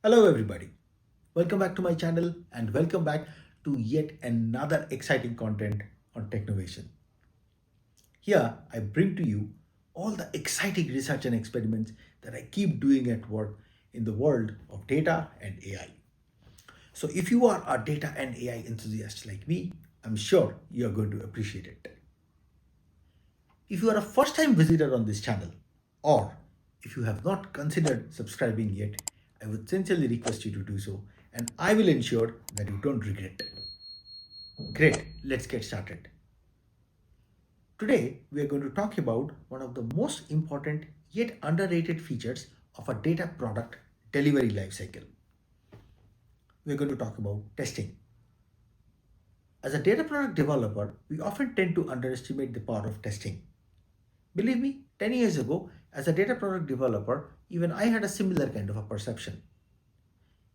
Hello, everybody. Welcome back to my channel and welcome back to yet another exciting content on Technovation. Here, I bring to you all the exciting research and experiments that I keep doing at work in the world of data and AI. So, if you are a data and AI enthusiast like me, I'm sure you're going to appreciate it. If you are a first time visitor on this channel, or if you have not considered subscribing yet, I would sincerely request you to do so, and I will ensure that you don't regret it. Great, let's get started. Today, we are going to talk about one of the most important yet underrated features of a data product delivery lifecycle. We are going to talk about testing. As a data product developer, we often tend to underestimate the power of testing. Believe me, 10 years ago, as a data product developer, even I had a similar kind of a perception.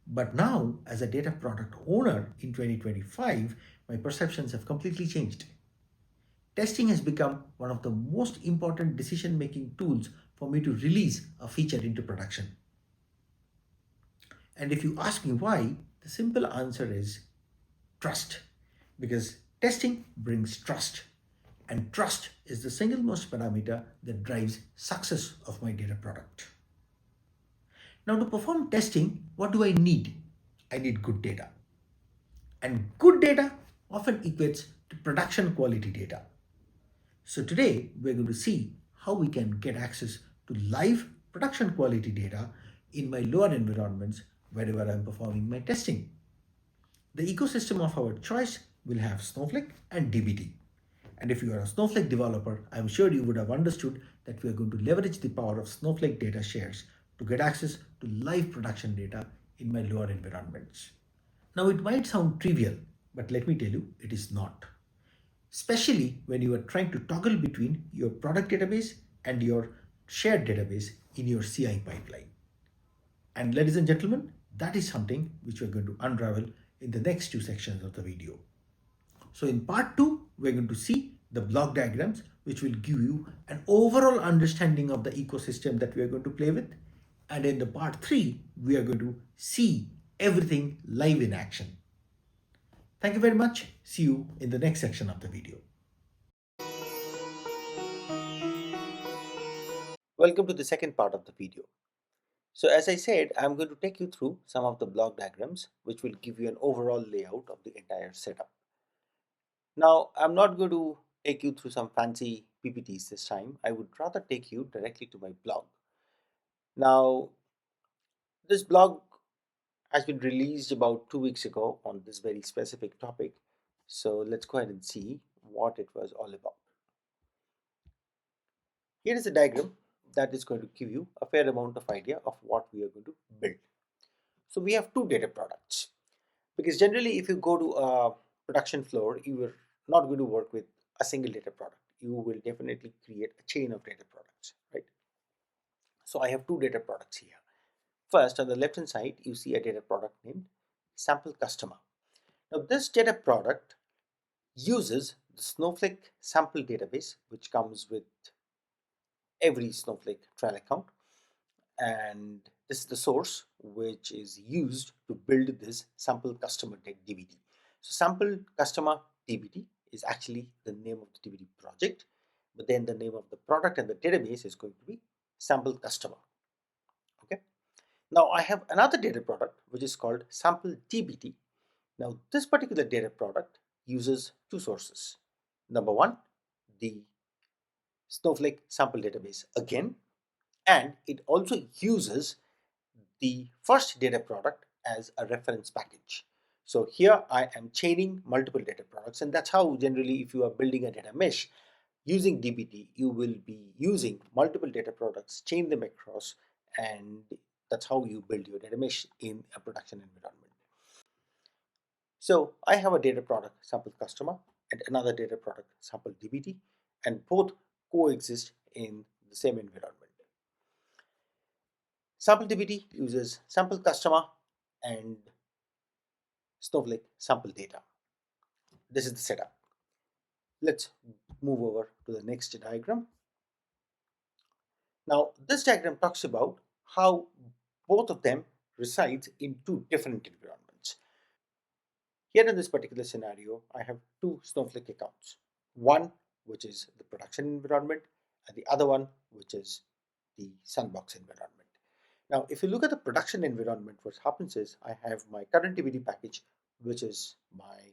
But now, as a data product owner in 2025, my perceptions have completely changed. Testing has become one of the most important decision making tools for me to release a feature into production. And if you ask me why, the simple answer is trust. Because testing brings trust. And trust is the single most parameter that drives success of my data product. Now, to perform testing, what do I need? I need good data. And good data often equates to production quality data. So, today we're going to see how we can get access to live production quality data in my lower environments wherever I'm performing my testing. The ecosystem of our choice will have Snowflake and dbt. And if you are a Snowflake developer, I'm sure you would have understood that we are going to leverage the power of Snowflake Data Shares to get access to live production data in my lower environments. Now, it might sound trivial, but let me tell you, it is not. Especially when you are trying to toggle between your product database and your shared database in your CI pipeline. And ladies and gentlemen, that is something which we're going to unravel in the next two sections of the video. So in part 2, we're going to see the block diagrams which will give you an overall understanding of the ecosystem that we are going to play with. And in the part 3, we are going to see everything live in action. Thank you very much. See you in the next section of the video. Welcome to the second part of the video. So as I said, I'm going to take you through some of the block diagrams which will give you an overall layout of the entire setup. Now, I'm not going to take you through some fancy PPTs this time. I would rather take you directly to my blog. Now, this blog has been released about 2 weeks ago on this very specific topic. So let's go ahead and see what it was all about. Here is a diagram that is going to give you a fair amount of idea of what we are going to build. So we have two data products, because generally if you go to a production floor, you are not going to work with a single data product. You will definitely create a chain of data products, right? So I have two data products here. First, on the left hand side, you see a data product named sample customer. Now this data product uses the Snowflake sample database, which comes with every Snowflake trial account, and this is the source which is used to build this sample customer dbt. So sample customer dbt is actually the name of the dbt project, but then the name of the product and the database is going to be sample customer. Okay, now I have another data product which is called sample dbt. Now this particular data product uses two sources. Number one, the Snowflake sample database again, and it also uses the first data product as a reference package. So here I am chaining multiple data products, and that's how generally if you are building a data mesh using dbt, you will be using multiple data products, chain them across, and that's how you build your data mesh in a production environment. So I have a data product sample customer and another data product sample dbt, and both coexist in the same environment. Sample dbt uses sample customer and Snowflake sample data. This is the setup. Let's move over to the next diagram. Now, this diagram talks about how both of them resides in two different environments. Here in this particular scenario, I have two Snowflake accounts. One, which is the production environment, and the other one, which is the Sandbox environment. Now, if you look at the production environment, what happens is I have my current DBD package, which is my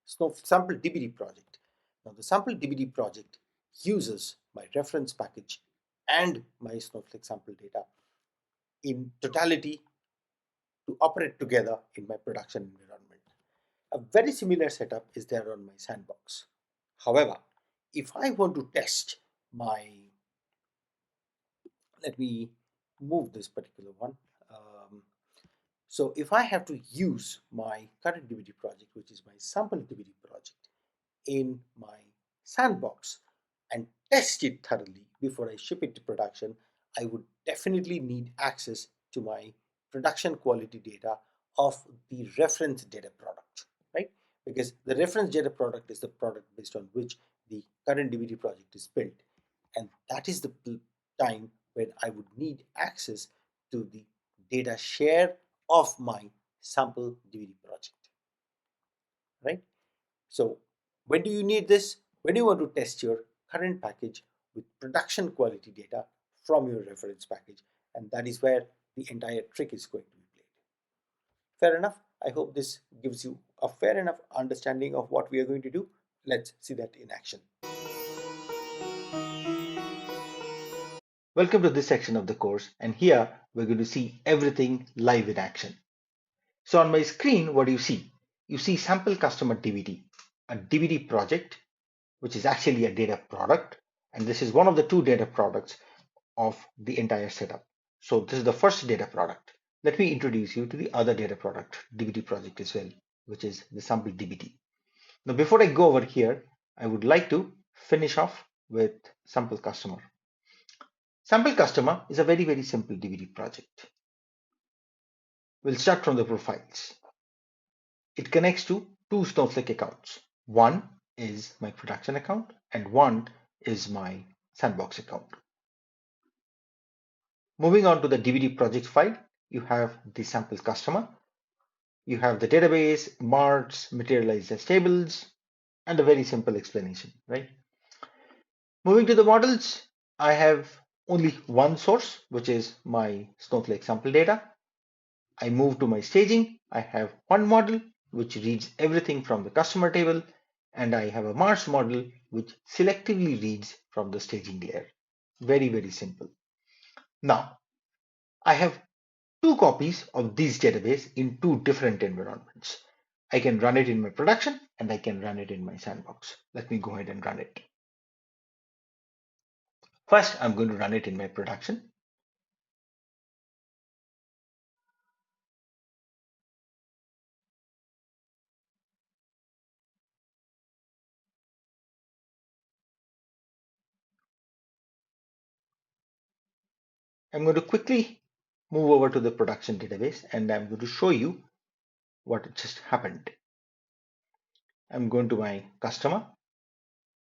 sample DBD project. Now, the sample DBD project uses my reference package and my Snowflake sample data in totality to operate together in my production environment. A very similar setup is there on my Sandbox. However, if I want to test my, let me move this particular one. Um, so if I have to use my current DBD project, which is my sample DBD project, in my Sandbox and test it thoroughly before I ship it to production, I would definitely need access to my production quality data of the reference data product, right? Because the reference data product is the product based on which the current DBT project is built. And that is the time when I would need access to the data share of my sample DBT project, right? So when do you need this? When you want to test your current package with production quality data from your reference package, and that is where the entire trick is going to be played. Fair enough. I hope this gives you a fair enough understanding of what we are going to do. Let's see that in action. Welcome to this section of the course, and here we're going to see everything live in action. So on my screen, what do you see? You see sample customer DVD, a DVD project, which is actually a data product, and this is one of the two data products of the entire setup. So this is the first data product. Let me introduce you to the other data product, DVD project as well, which is the sample DVD. Now, before I go over here, I would like to finish off with sample customer. Sample customer is a very simple DVD project. We'll start from the profiles. It connects to two Snowflake accounts. One is my production account and one is my Sandbox account. Moving on to the DVD project file, you have the sample customer, you have the database, marts, materialized as tables, and a very simple explanation, right? Moving to the models, I have only one source, which is my Snowflake sample data. I move to my staging. I have one model which reads everything from the customer table, and I have a Mars model which selectively reads from the staging layer. Very simple. Now, I have two copies of this database in two different environments. I can run it in my production and I can run it in my sandbox. Let me go ahead and run it. First, I'm going to run it in my production. I'm going to quickly move over to the production database and I'm going to show you what just happened. I'm going to my customer.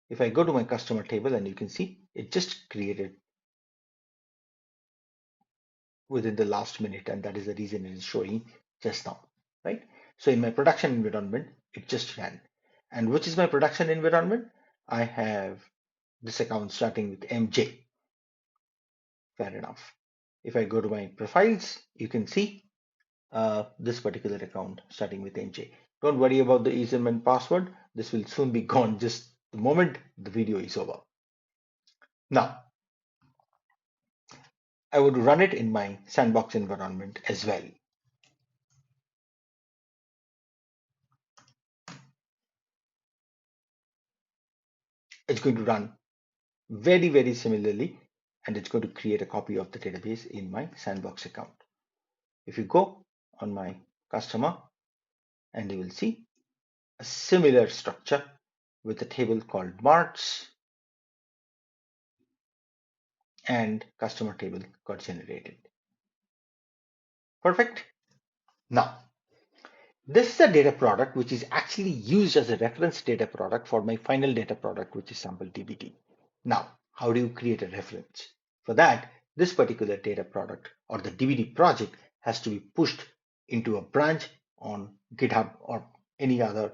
If I go to my customer table, and you can see it just created within the last minute, and that is the reason it is showing just now, right? So in my production environment, it just ran. And which is my production environment? I have this account starting with MJ. Fair enough. If I go to my profiles, you can see this particular account starting with MJ. Don't worry about the username and password. This will soon be gone just the moment the video is over. Now, I would run it in my sandbox environment as well. It's going to run very similarly, and it's going to create a copy of the database in my sandbox account. If you go on my customer, and you will see a similar structure with a table called marts, and customer table got generated. Perfect. Now, this is a data product which is actually used as a reference data product for my final data product, which is sample DBT. Now, how do you create a reference? For that, this particular data product or the DBT project has to be pushed into a branch on GitHub or any other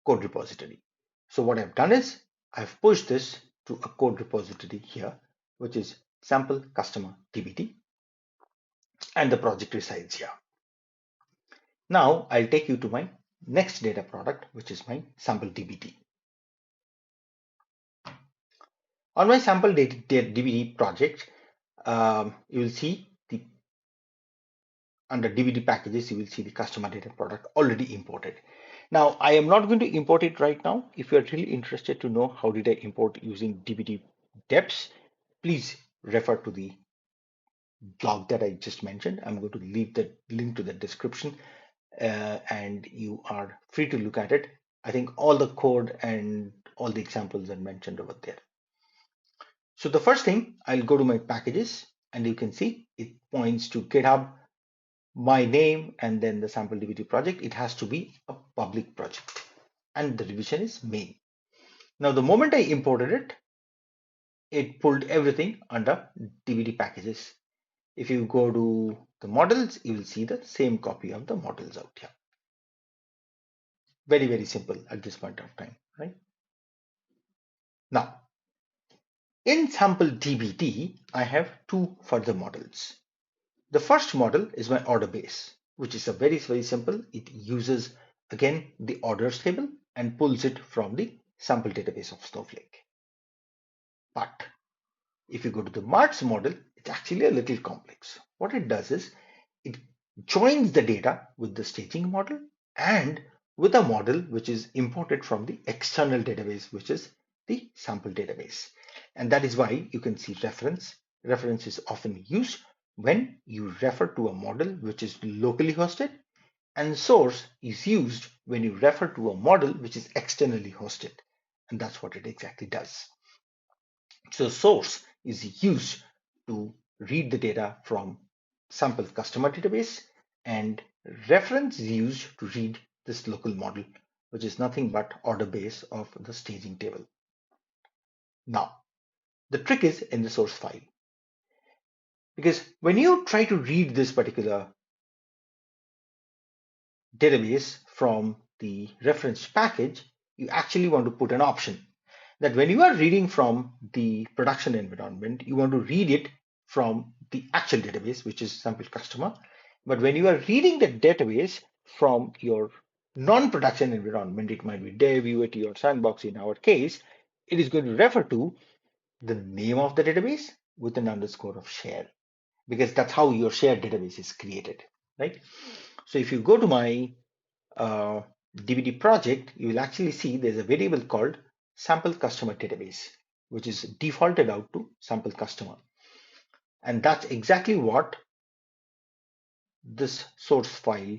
code repository. So what I've done is I've pushed this to a code repository here, which is sample customer dbt, and the project resides here. Now I'll take you to my next data product, which is my sample dbt. On my sample dbt project, you will see the under dbt packages, you will see the customer data product already imported. Now, I am not going to import it right now. If you are really interested to know how did I import using dbt deps, please refer to the blog that I just mentioned. I'm going to leave the link to the description, and you are free to look at it. I think all the code and all the examples are mentioned over there. So the first thing, I'll go to my packages, and you can see it points to GitHub, my name, and then the sample dbt project. It has to be a public project, and the revision is main. Now, the moment I imported it, it pulled everything under dbt packages. If you go to the models, you will see the same copy of the models out here. Very, very simple at this point of time, right? Now, in sample dbt, I have two further models. The first model is my order base, which is a very, very simple. It uses again the orders table and pulls it from the sample database of Snowflake. But if you go to the March model, it's actually a little complex. What it does is it joins the data with the staging model and with a model which is imported from the external database, which is the sample database. And that is why you can see reference. Reference is often used when you refer to a model which is locally hosted, and source is used when you refer to a model which is externally hosted. And that's what it exactly does. So source is used to read the data from sample customer database, and reference is used to read this local model, which is nothing but order base of the staging table. Now, the trick is in the source file, because when you try to read this particular database from the reference package, you actually want to put an option that when you are reading from the production environment, you want to read it from the actual database, which is sample customer. But when you are reading the database from your non-production environment, it might be dev, UAT, or Sandbox in our case, it is going to refer to the name of the database with an underscore of share, because that's how your shared database is created, right? So if you go to my dbt project, you will actually see there's a variable called sample customer database, which is defaulted out to sample customer. And that's exactly what this source file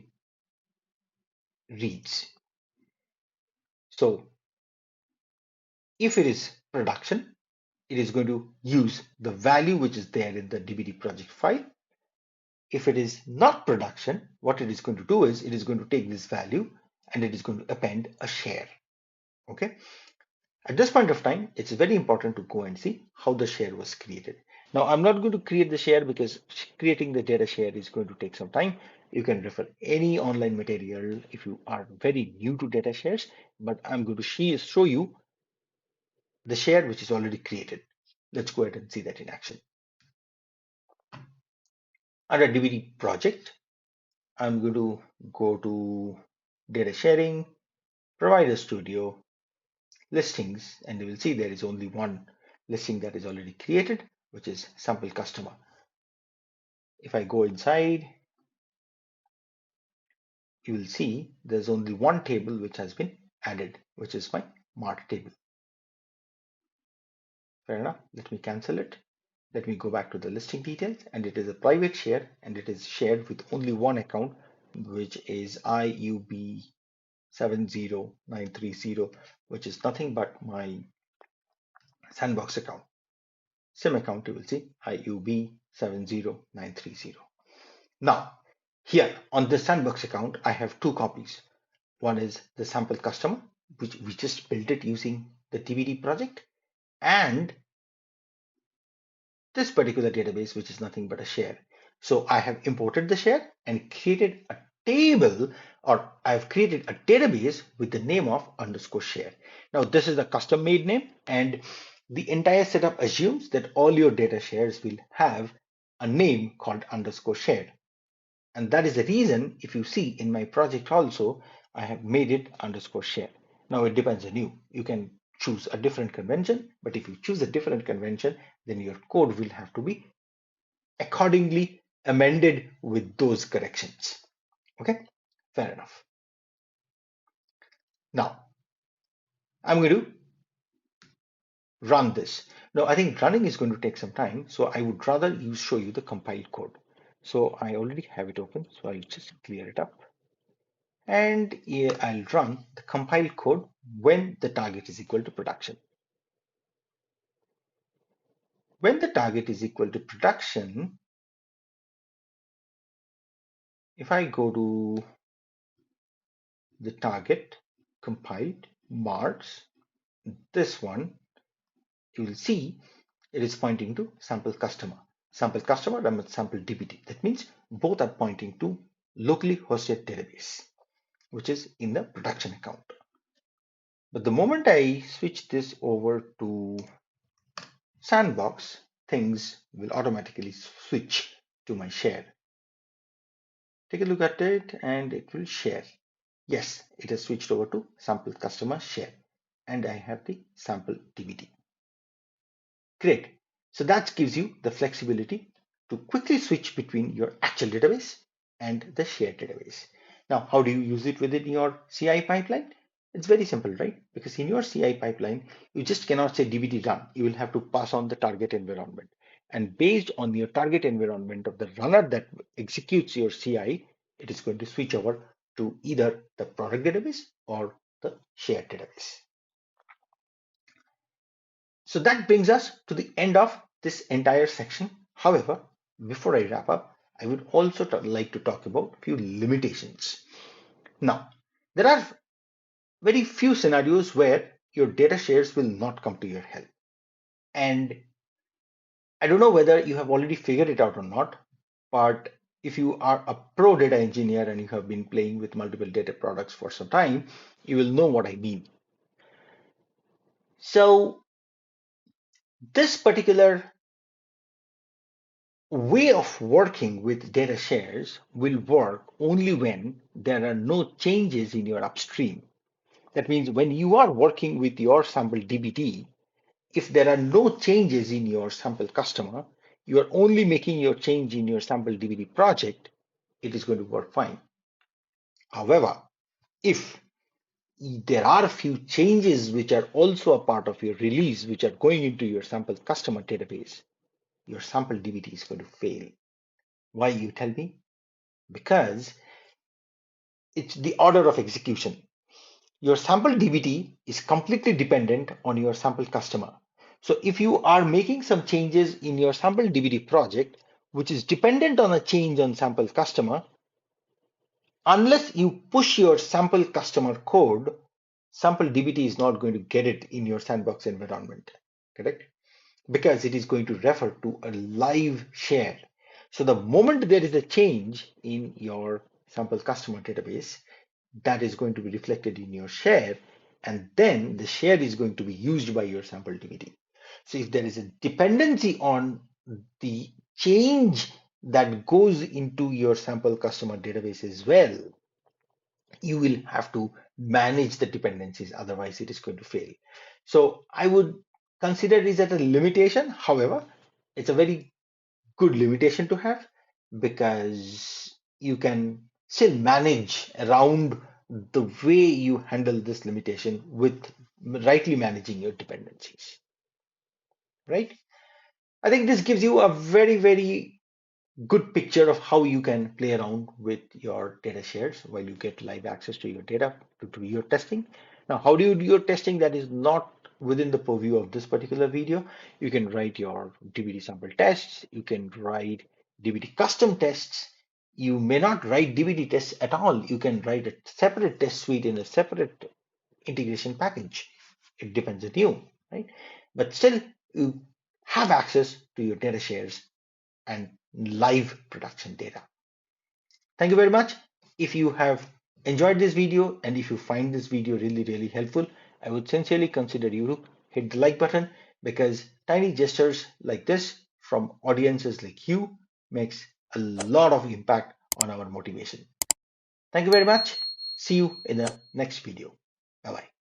reads. So if it is production, it is going to use the value which is there in the dbt project file. If it is not production, what it is going to do is it is going to take this value and it is going to append a share. Okay. At this point of time, it's very important to go and see how the share was created. Now, I'm not going to create the share because creating the data share is going to take some time. You can refer any online material if you are very new to data shares, but I'm going to show you the share which is already created. Let's go ahead and see that in action. Under dbt project, I'm going to go to data sharing, provider studio, listings, and you will see there is only one listing that is already created, which is sample customer. If I go inside, you will see there's only one table which has been added, which is my mart table. Fair enough. Let me cancel it. Let me go back to the listing details, and it is a private share, and it is shared with only one account, which is IUB70930, which is nothing but my Sandbox account. Same account, you will see IUB70930. Now, here on the Sandbox account, I have two copies. One is the sample customer, which we just built it using the dbt project, and this particular database, which is nothing but a share. So I have imported the share and created a table, or I've created a database with the name of underscore share. Now this is a custom made name, and the entire setup assumes that all your data shares will have a name called underscore share. And that is the reason, if you see in my project also, I have made it underscore share. Now it depends on you. You can choose a different convention, but if you choose a different convention, then your code will have to be accordingly amended with those corrections. Okay, fair enough. Now I'm going to run this. Now I think running is going to take some time, so I would rather show you the compiled code. So I already have it open, so I'll just clear it up. And here I'll run the compiled code when the target is equal to production. When the target is equal to production, if I go to the target compiled marks, this one, you will see it is pointing to sample customer. Sample customer and sample DBT. That means both are pointing to locally hosted database, which is in the production account. But the moment I switch this over to Sandbox, things will automatically switch to my share. Take a look at it and it will share. Yes, it has switched over to sample customer share and I have the sample DBT. Great. So that gives you the flexibility to quickly switch between your actual database and the shared database. Now, how do you use it within your CI pipeline? It's very simple, right? Because in your CI pipeline, you just cannot say dbt run. You will have to pass on the target environment. And based on your target environment of the runner that executes your CI, it is going to switch over to either the product database or the shared database. So that brings us to the end of this entire section. However, before I wrap up, I would also like to talk about a few limitations. Now, there are very few scenarios where your data shares will not come to your help. And I don't know whether you have already figured it out or not, but if you are a pro data engineer and you have been playing with multiple data products for some time, you will know what I mean. So this particular way of working with data shares will work only when there are no changes in your upstream. That means when you are working with your sample DBT, if there are no changes in your sample customer, you are only making your change in your sample DBT project, it is going to work fine. However, if there are a few changes which are also a part of your release, which are going into your sample customer database, your sample DBT is going to fail. Why, you tell me? Because it's the order of execution. Your sample DBT is completely dependent on your sample customer. So if you are making some changes in your sample DBT project, which is dependent on a change on sample customer, unless you push your sample customer code, sample DBT is not going to get it in your sandbox environment, correct? Because it is going to refer to a live share. So the moment there is a change in your sample customer database, that is going to be reflected in your share, and then the share is going to be used by your sample DBT. So if there is a dependency on the change that goes into your sample customer database as well, you will have to manage the dependencies, otherwise it is going to fail. So I would consider this as a limitation. However, it's a very good limitation to have because you can still manage around the way you handle this limitation with rightly managing your dependencies, right? I think this gives you a very good picture of how you can play around with your data shares while you get live access to your data to do your testing. Now, how do you do your testing? That is not within the purview of this particular video. You can write your DBT sample tests. You can write DBT custom tests. You may not write DBT tests at all. You can write a separate test suite in a separate integration package. It depends on you, right? But still, you have access to your data shares and live production data. Thank you very much. If you have enjoyed this video and if you find this video really helpful, I would sincerely consider you to hit the like button, because tiny gestures like this from audiences like you makes a lot of impact on our motivation. Thank you very much. See you in the next video. Bye bye.